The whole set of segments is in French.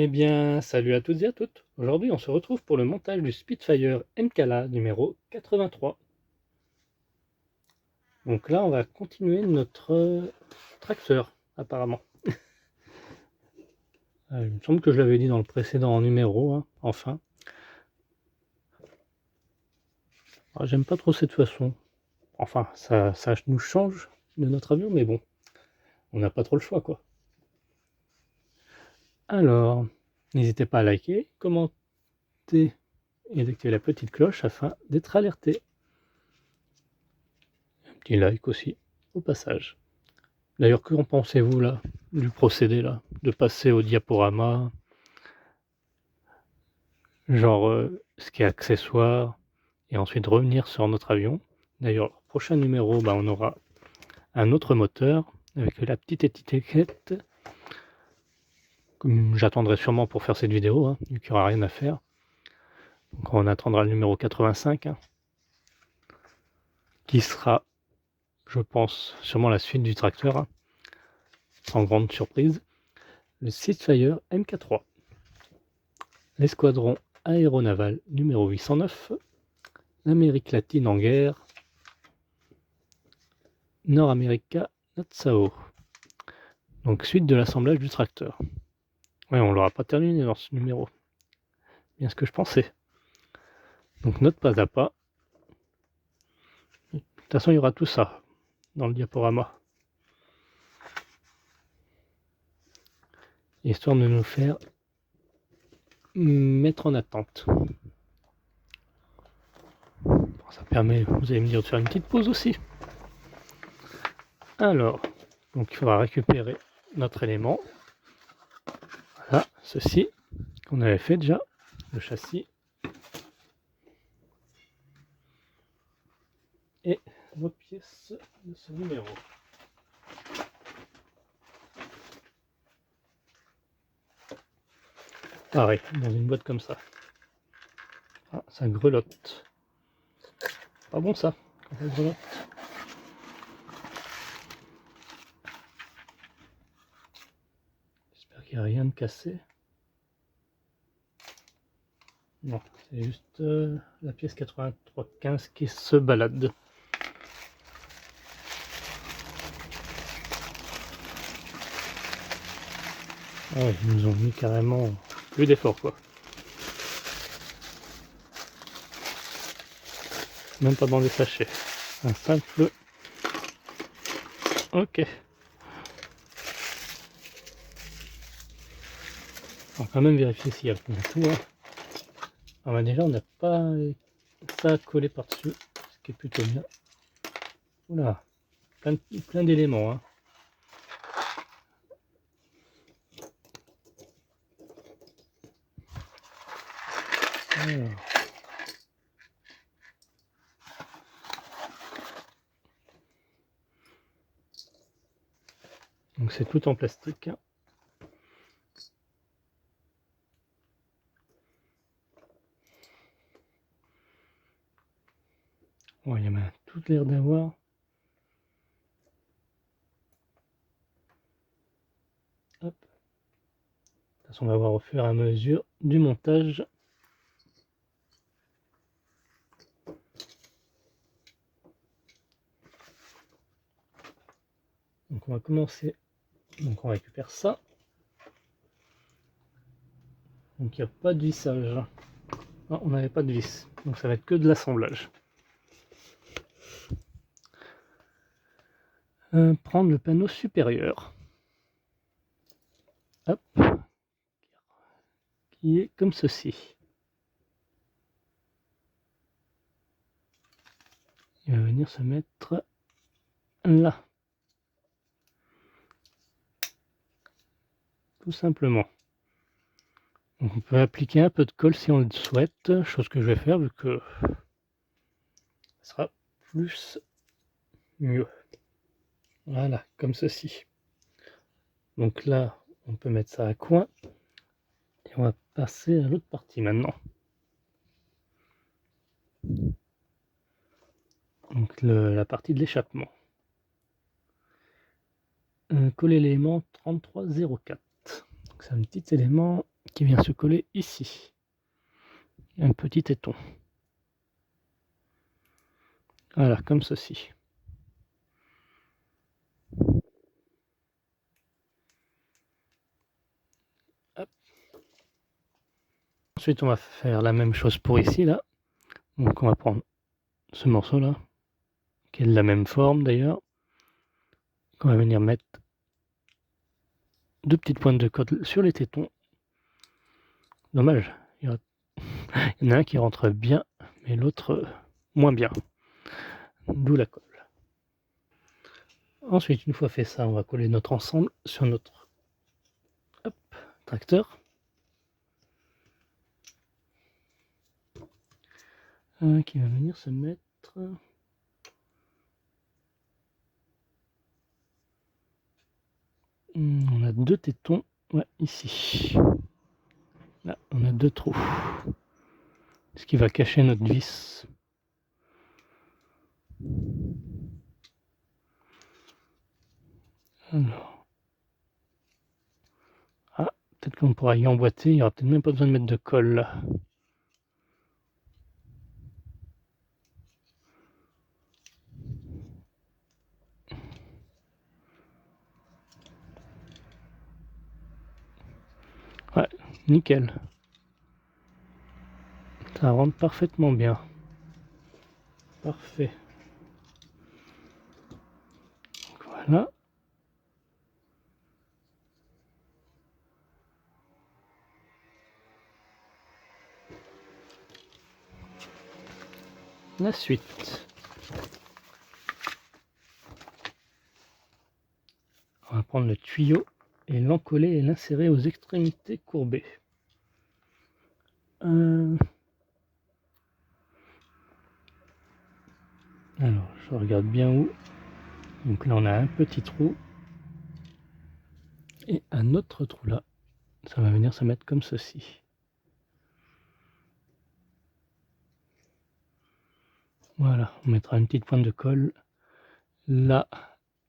Eh bien, salut à toutes et à toutes. Aujourd'hui, on se retrouve pour le montage du Spitfire MKLA numéro 83. Donc là, on va continuer notre tracteur, apparemment. Il me semble que je l'avais dit dans le précédent numéro, hein, enfin. J'aime pas trop cette façon. Enfin, ça nous change de notre avion, mais bon, on n'a pas trop le choix, quoi. Alors, n'hésitez pas à liker, commenter et d'activer la petite cloche afin d'être alerté. Un petit like aussi, au passage. D'ailleurs, qu'en pensez-vous là, du procédé là, de passer au diaporama, genre ce qui est accessoire, et ensuite revenir sur notre avion. D'ailleurs, prochain numéro, on aura un autre moteur avec la petite étiquette, comme j'attendrai sûrement pour faire cette vidéo, hein, vu qu'il n'y aura rien à faire. Donc on attendra le numéro 85, hein, qui sera, je pense, sûrement la suite du tracteur, hein, sans grande surprise, le Spitfire Mk3. L'escadron aéronaval numéro 809, l'Amérique latine en guerre, Nord-America Nassau. Donc suite de l'assemblage du tracteur. Ouais, on l'aura pas terminé dans ce numéro. Bien ce que je pensais. Donc note pas à pas. De toute façon, il y aura tout ça dans le diaporama. Histoire de nous faire mettre en attente. Ça permet, vous allez me dire, de faire une petite pause aussi. Alors, donc il faudra récupérer notre élément. Voilà, ceci qu'on avait fait déjà, le châssis. Et nos pièces de ce numéro. Pareil, dans une boîte comme ça. Ah, ça grelotte. Pas bon ça, quand ça grelotte. J'espère qu'il n'y a rien de cassé. Non, c'est juste la pièce 8315 qui se balade. Ah ouais, ils nous ont mis carrément plus d'effort quoi. Même pas dans les sachets. Un simple. Ok. On va quand même vérifier s'il y a bien tout. Hein. Ah déjà on n'a pas ça collé par-dessus, ce qui est plutôt bien. Oula, plein d'éléments. Hein. Alors. Donc c'est tout en plastique. Ouais, il y a tout l'air d'avoir. Hop. De toute façon, on va voir au fur et à mesure du montage. Donc on va commencer. Donc on récupère ça. Donc il n'y a pas de vissage. Non, on n'avait pas de vis. Donc ça va être que de l'assemblage. Prendre le panneau supérieur. Hop. Qui est comme ceci. Il va venir se mettre là. Tout simplement. Donc on peut appliquer un peu de colle si on le souhaite, chose que je vais faire vu que ça sera plus mieux. Voilà, comme ceci. Donc là, on peut mettre ça à coin. Et on va passer à l'autre partie maintenant. Donc la partie de l'échappement. Coller l'élément 3304. C'est un petit élément qui vient se coller ici. Un petit téton. Voilà, comme ceci. Hop. Ensuite, on va faire la même chose pour ici, là. Donc, on va prendre ce morceau-là, qui est de la même forme d'ailleurs, qu'on va venir mettre deux petites pointes de colle sur les tétons. Dommage, il y en a un qui rentre bien, mais l'autre moins bien. D'où la colle. Ensuite, une fois fait ça, on va coller notre ensemble sur notre tracteur. Qui va venir se mettre... On a deux tétons, ouais, ici. Là, on a deux trous. Ce qui va cacher notre vis. Alors. Ah, peut-être qu'on pourra y emboîter, il n'y aura peut-être même pas besoin de mettre de colle là. Ouais, nickel. Ça rentre parfaitement bien. Parfait. Donc voilà. La suite. On va prendre le tuyau et l'encoller et l'insérer aux extrémités courbées. Alors, je regarde bien où. Donc là, on a un petit trou. Et un autre trou là. Ça va venir se mettre comme ceci. Voilà, on mettra une petite pointe de colle là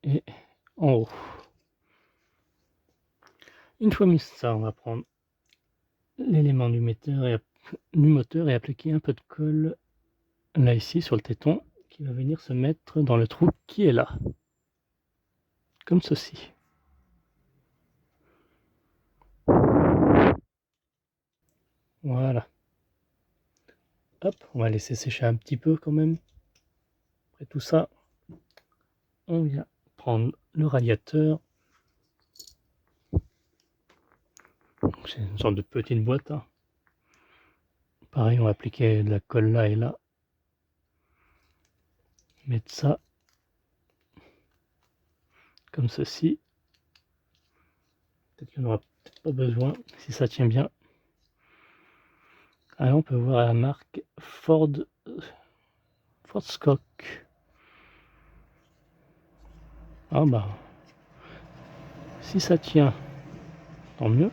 et en haut. Une fois mis ça, on va prendre l'élément du moteur et appliquer un peu de colle là ici sur le téton qui va venir se mettre dans le trou qui est là. Comme ceci. Voilà. Hop, on va laisser sécher un petit peu quand même. Après tout ça, on vient prendre le radiateur. C'est une sorte de petite boîte. Hein. Pareil, on va appliquer de la colle là et là. Mettre ça comme ceci. Peut-être qu'il n'y en aura peut-être pas besoin si ça tient bien. Alors on peut voir la marque Ford Scock. Ah bah, si ça tient, tant mieux.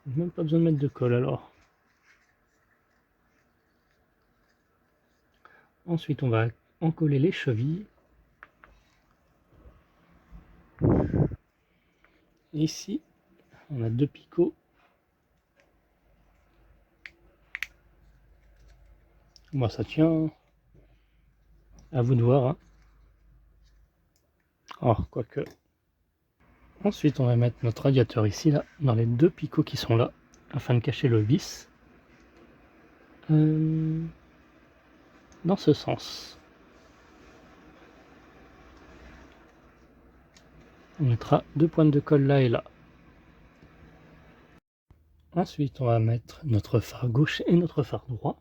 Même pas besoin de mettre de colle alors. Ensuite, on va encoller les chevilles. Ici, on a deux picots. Moi, ça tient. À vous de voir. Hein. Oh, quoique. Ensuite, on va mettre notre radiateur ici, là, dans les deux picots qui sont là, afin de cacher le vis. Dans ce sens. On mettra deux pointes de colle là et là. Ensuite, on va mettre notre phare gauche et notre phare droit.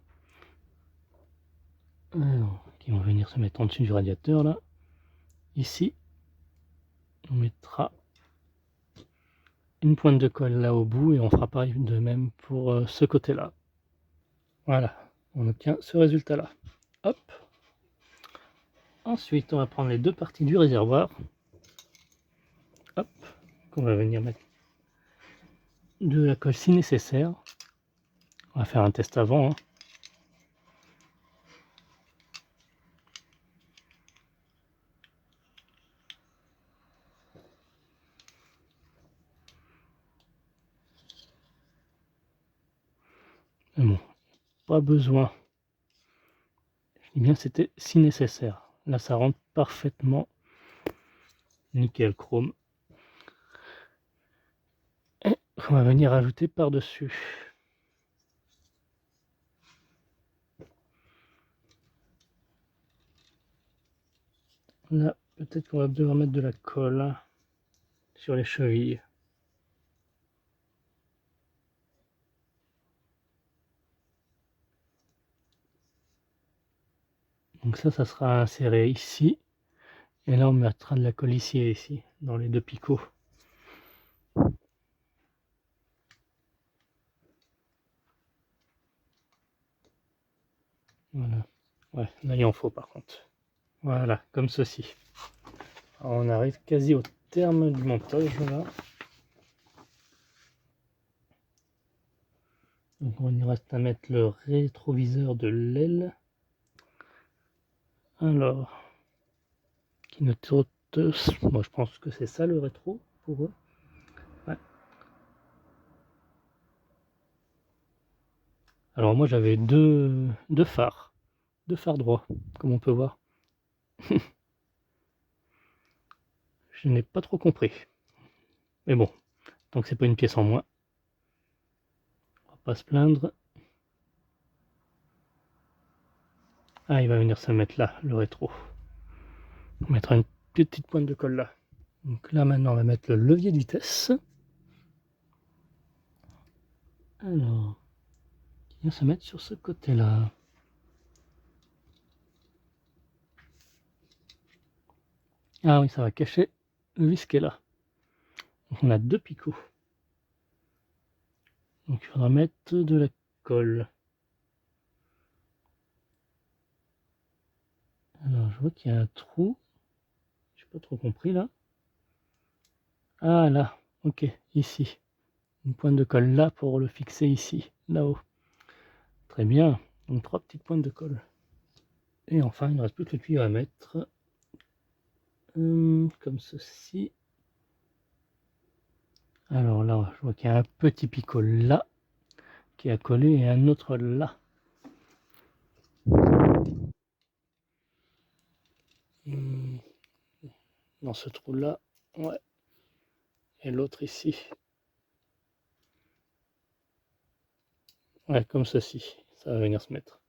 Alors, qui vont venir se mettre en dessus du radiateur là. Ici, on mettra une pointe de colle là au bout et on fera pareil de même pour ce côté là. Voilà, on obtient ce résultat là. Hop. Ensuite, on va prendre les deux parties du réservoir. Hop, qu'on va venir mettre de la colle si nécessaire. On va faire un test avant. Hein. Mais bon, pas besoin. Je dis bien c'était si nécessaire. Là ça rentre parfaitement. Nickel chrome. Et on va venir ajouter par-dessus. Là, peut-être qu'on va devoir mettre de la colle sur les chevilles. Donc ça sera inséré ici. Et là, on mettra de la colle ici et ici, dans les deux picots. Voilà. Ouais, là, il en faut par contre. Voilà, comme ceci. Alors, on arrive quasi au terme du montage, là. Donc, on y reste à mettre le rétroviseur de l'aile. Alors, qui ne saute. Moi, je pense que c'est ça le rétro pour eux. Ouais. Alors, moi, j'avais deux phares. Deux phares droits, comme on peut voir. Je n'ai pas trop compris. Mais bon, tant que c'est pas une pièce en moins, on va pas se plaindre. Ah, il va venir se mettre là, le rétro. On mettra une petite pointe de colle là. Donc là, maintenant, on va mettre le levier de vitesse. Alors, il vient se mettre sur ce côté-là. Ah oui, ça va cacher le vis qui est là. Donc on a deux picots. Donc il faudra mettre de la colle. Alors je vois qu'il y a un trou. J'ai pas trop compris là. Ah là, ok, ici. Une pointe de colle là pour le fixer ici, là-haut. Très bien. Donc trois petites pointes de colle. Et enfin, il ne reste plus que le tuyau à mettre. Comme ceci. Alors là, je vois qu'il y a un petit picot là qui est à coller et un autre là. Dans ce trou là, ouais. Et l'autre ici. Ouais, comme ceci. Ça va venir se mettre.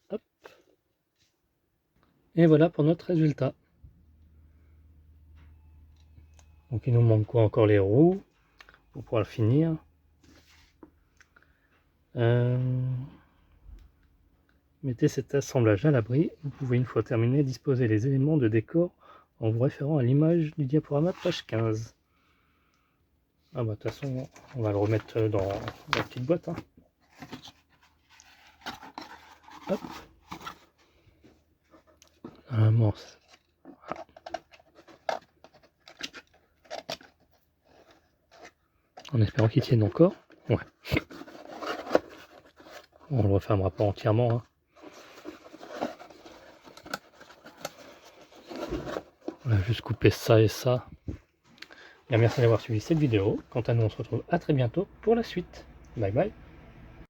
Hop. Et voilà pour notre résultat. Donc il nous manque quoi encore les roues pour pouvoir le finir. Mettez cet assemblage à l'abri. Vous pouvez une fois terminé disposer les éléments de décor en vous référant à l'image du diaporama de page 15. Ah bah de toute façon on va le remettre dans la petite boîte. Hein. Hop. Bon, en espérant qu'il tienne encore. Ouais. On le refermera pas entièrement. Hein. On va juste couper ça et ça. Bien, merci d'avoir suivi cette vidéo. Quant à nous, on se retrouve à très bientôt pour la suite. Bye bye.